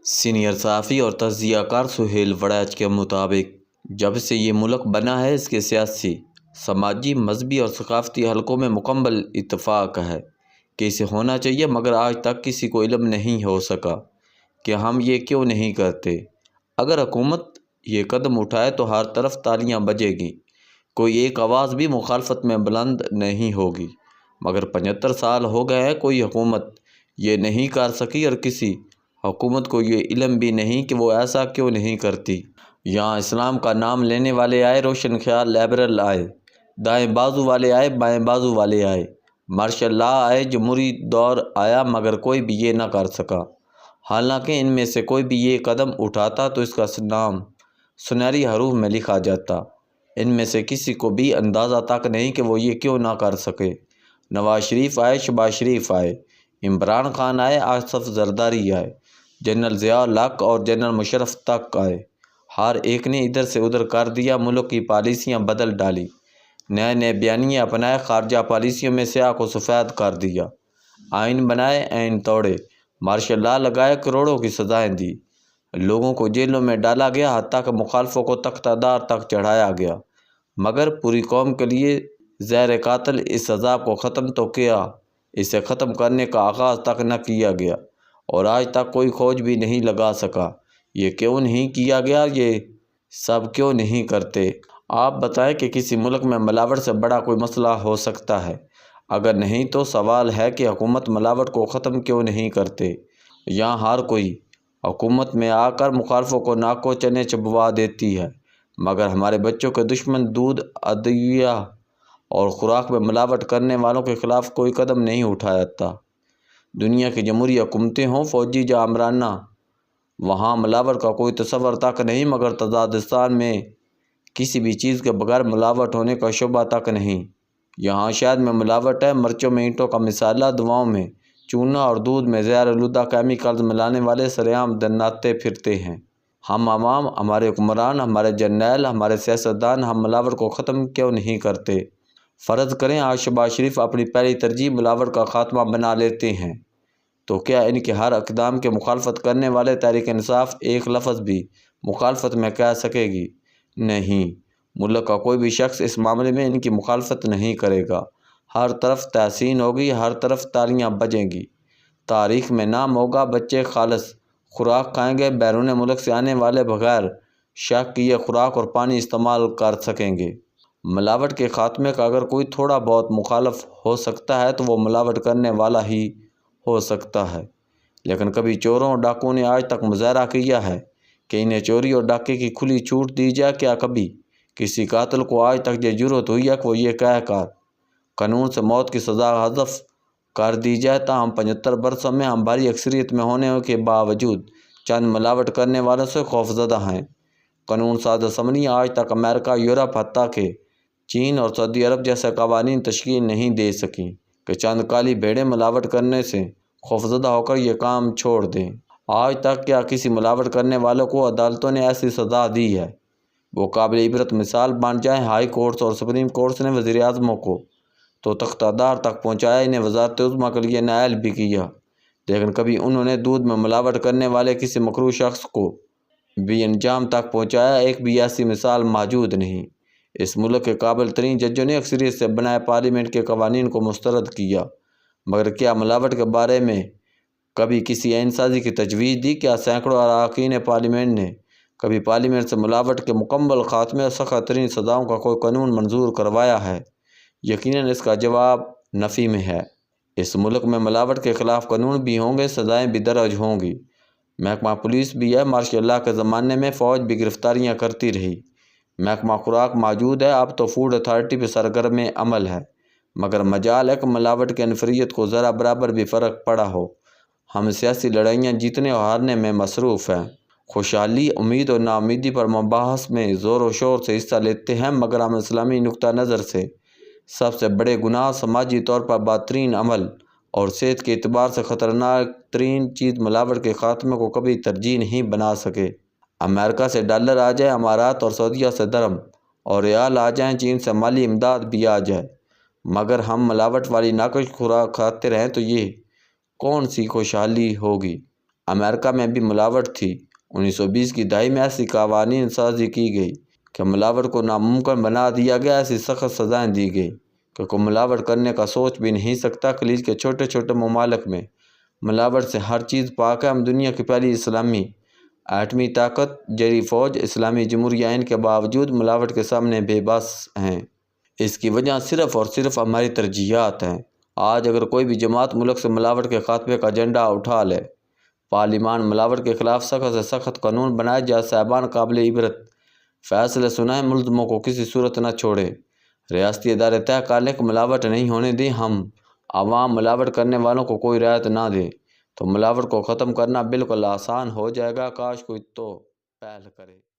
Senior صحافی اور تجزیہ کار سہیل وڑیچ کے مطابق جب سے یہ ملک بنا ہے اس کے سیاسی، سماجی، مذہبی اور ثقافتی حلقوں میں مکمل اتفاق ہے کہ اسے ہونا چاہیے، مگر آج تک کسی کو علم نہیں ہو سکا کہ ہم یہ کیوں نہیں کرتے۔ اگر حکومت یہ قدم اٹھائے تو ہر طرف تالیاں بجے گی، کوئی ایک آواز بھی مخالفت میں بلند نہیں ہوگی، مگر 75 سال ہو گئے ہیں کوئی حکومت یہ نہیں کر سکی، اور کسی حکومت کو یہ علم بھی نہیں کہ وہ ایسا کیوں نہیں کرتی۔ یہاں اسلام کا نام لینے والے آئے، روشن خیال لیبرل آئے، دائیں بازو والے آئے، بائیں بازو والے آئے، مارشل لا آئے، جمہوری دور آیا، مگر کوئی بھی یہ نہ کر سکا۔ حالانکہ ان میں سے کوئی بھی یہ قدم اٹھاتا تو اس کا نام سنہری حروف میں لکھا جاتا۔ ان میں سے کسی کو بھی اندازہ تک نہیں کہ وہ یہ کیوں نہ کر سکے۔ نواز شریف آئے، شہباز شریف آئے، عمران خان آئے، آصف زرداری آئے، جنرل ضیاء الحق اور جنرل مشرف تک آئے، ہر ایک نے ادھر سے ادھر کر دیا، ملک کی پالیسیاں بدل ڈالی، نئے نئے بیانیے اپنائے، خارجہ پالیسیوں میں سیاہ کو سفید کر دیا، آئین بنائے، آئین توڑے، مارشل لا لگائے، کروڑوں کی سزائیں دی، لوگوں کو جیلوں میں ڈالا گیا، حتیٰ کہ مخالفوں کو تختہ دار تک چڑھایا گیا، مگر پوری قوم کے لیے زہر قاتل اس عذاب کو ختم تو کیا، اسے ختم کرنے کا آغاز تک نہ کیا گیا، اور آج تک کوئی کھوج بھی نہیں لگا سکا۔ یہ کیوں نہیں کیا گیا؟ یہ سب کیوں نہیں کرتے؟ آپ بتائیں کہ کسی ملک میں ملاوٹ سے بڑا کوئی مسئلہ ہو سکتا ہے؟ اگر نہیں تو سوال ہے کہ حکومت ملاوٹ کو ختم کیوں نہیں کرتے؟ یہاں ہر کوئی حکومت میں آ کر مخالفوں کو ناک و چنے چبوا دیتی ہے، مگر ہمارے بچوں کے دشمن دودھ، ادویہ اور خوراک میں ملاوٹ کرنے والوں کے خلاف کوئی قدم نہیں اٹھاتا۔ دنیا کی جمہوری حکومتیں ہوں، فوجی یا آمرانہ، وہاں ملاوٹ کا کوئی تصور تک نہیں، مگر تاجکستان میں کسی بھی چیز کے بغیر ملاوٹ ہونے کا شبہ تک نہیں۔ یہاں شہد میں ملاوٹ ہے، مرچوں میں اینٹوں کا مسالہ، دواؤں میں چونا اور دودھ میں زہر آلودہ کیمیکلز ملانے والے سرِ عام دناتے پھرتے ہیں۔ ہم عوام، ہمارے حکمران، ہمارے جرنیل، ہمارے سیاستدان، ہم ملاوٹ کو ختم کیوں نہیں کرتے؟ فرض کریں آج شہباز شریف اپنی پہلی ترجیح ملاوٹ کا خاتمہ بنا لیتے ہیں، تو کیا ان کے ہر اقدام کے مخالفت کرنے والے تحریک انصاف ایک لفظ بھی مخالفت میں کہہ سکے گی؟ نہیں، ملک کا کوئی بھی شخص اس معاملے میں ان کی مخالفت نہیں کرے گا۔ ہر طرف تحسین ہوگی، ہر طرف تالیاں بجیں گی، تاریخ میں نام ہوگا، بچے خالص خوراک کھائیں گے، بیرون ملک سے آنے والے بغیر شک کیے خوراک اور پانی استعمال کر سکیں گے۔ ملاوٹ کے خاتمے کا اگر کوئی تھوڑا بہت مخالف ہو سکتا ہے تو وہ ملاوٹ کرنے والا ہی ہو سکتا ہے، لیکن کبھی چوروں اور ڈاکوؤں نے آج تک مظاہرہ کیا ہے کہ انہیں چوری اور ڈاکے کی کھلی چھوٹ دی جائے؟ کیا کبھی کسی قاتل کو آج تک یہ جرأت ہوئی ہے کہ وہ یہ کہہ کر قانون سے موت کی سزا حذف کر دی جائے؟ تاہم 75 برسوں میں ہم بھاری اکثریت میں ہونے کے باوجود چند ملاوٹ کرنے والوں سے خوفزدہ ہیں۔ قانون ساز اسمبلی آج تک امریکہ، یورپ، حتیٰ کہ چین اور سعودی عرب جیسے قوانین تشکیل نہیں دے سکیں کہ چند کالی بھیڑیں ملاوٹ کرنے سے خوفزدہ ہو کر یہ کام چھوڑ دیں۔ آج تک کیا کسی ملاوٹ کرنے والوں کو عدالتوں نے ایسی سزا دی ہے وہ قابل عبرت مثال بن جائیں؟ ہائی کورٹس اور سپریم کورٹس نے وزیر اعظموں کو تو تختہ دار تک پہنچایا، انہیں وزارت عظمیٰ کے لیے نائل بھی کیا، لیکن کبھی انہوں نے دودھ میں ملاوٹ کرنے والے کسی مکروہ شخص کو بھی انجام تک پہنچایا؟ ایک بھی ایسی مثال موجود نہیں۔ اس ملک کے قابل ترین ججوں نے اکثریت سے بنائے پارلیمنٹ کے قوانین کو مسترد کیا، مگر کیا ملاوٹ کے بارے میں کبھی کسی آئین سازی کی تجویز دی؟ کیا سینکڑوں اراکین پارلیمنٹ نے کبھی پارلیمنٹ سے ملاوٹ کے مکمل خاتمے اور سخت ترین سزاؤں کا کوئی قانون منظور کروایا ہے؟ یقیناً اس کا جواب نفی میں ہے۔ اس ملک میں ملاوٹ کے خلاف قانون بھی ہوں گے، سزائیں بھی درج ہوں گی، محکمہ پولیس بھی ہے، مارشل لا کے زمانے میں فوج بھی گرفتاریاں کرتی رہی، محکمہ خوراک موجود ہے، اب تو فوڈ اتھارٹی پہ سرگرم عمل ہے، مگر مجال ہے کہ ملاوٹ کی انفرادیت کو ذرا برابر بھی فرق پڑا ہو۔ ہم سیاسی لڑائیاں جیتنے اور ہارنے میں مصروف ہیں، خوشحالی، امید اور ناامیدی پر مباحث میں زور و شور سے حصہ لیتے ہیں، مگر ہم اسلامی نقطہ نظر سے سب سے بڑے گناہ، سماجی طور پر بدترین عمل اور صحت کے اعتبار سے خطرناک ترین چیز ملاوٹ کے خاتمے کو کبھی ترجیح نہیں بنا سکے۔ امریکہ سے ڈالر آ جائے، امارات اور سعودیہ سے درہم اور ریال آ جائیں، چین سے مالی امداد بھی آ جائے، مگر ہم ملاوٹ والی ناقص خوراک کھاتے رہیں تو یہ کون سی خوشحالی ہوگی؟ امریکہ میں بھی ملاوٹ تھی۔ 1920 کی دہائی میں ایسی قوانین سازی کی گئی کہ ملاوٹ کو ناممکن بنا دیا گیا، ایسی سخت سزائیں دی گئی کہ کوئی ملاوٹ کرنے کا سوچ بھی نہیں سکتا۔ خلیج کے چھوٹے چھوٹے ممالک میں ملاوٹ سے ہر چیز پاک ہے۔ ہم دنیا کی پہلی اسلامی ایٹمی طاقت جاری فوج اسلامی جمہوریہ ہند کے باوجود ملاوٹ کے سامنے بے بس ہیں۔ اس کی وجہ صرف اور صرف ہماری ترجیحات ہیں۔ آج اگر کوئی بھی جماعت ملک سے ملاوٹ کے خاتمے کا ایجنڈا اٹھا لے، پارلیمان ملاوٹ کے خلاف سخت سے سخت قانون بنائے، جج صاحبان قابل عبرت فیصلے سنائیں، ملزموں کو کسی صورت نہ چھوڑے، ریاستی ادارے طے کر لیں کہ ملاوٹ نہیں ہونے دیں، ہم عوام ملاوٹ کرنے والوں کو کوئی رعایت نہ دیں، تو ملاوٹ کو ختم کرنا بالکل آسان ہو جائے گا۔ کاش کوئی تو پہل کرے۔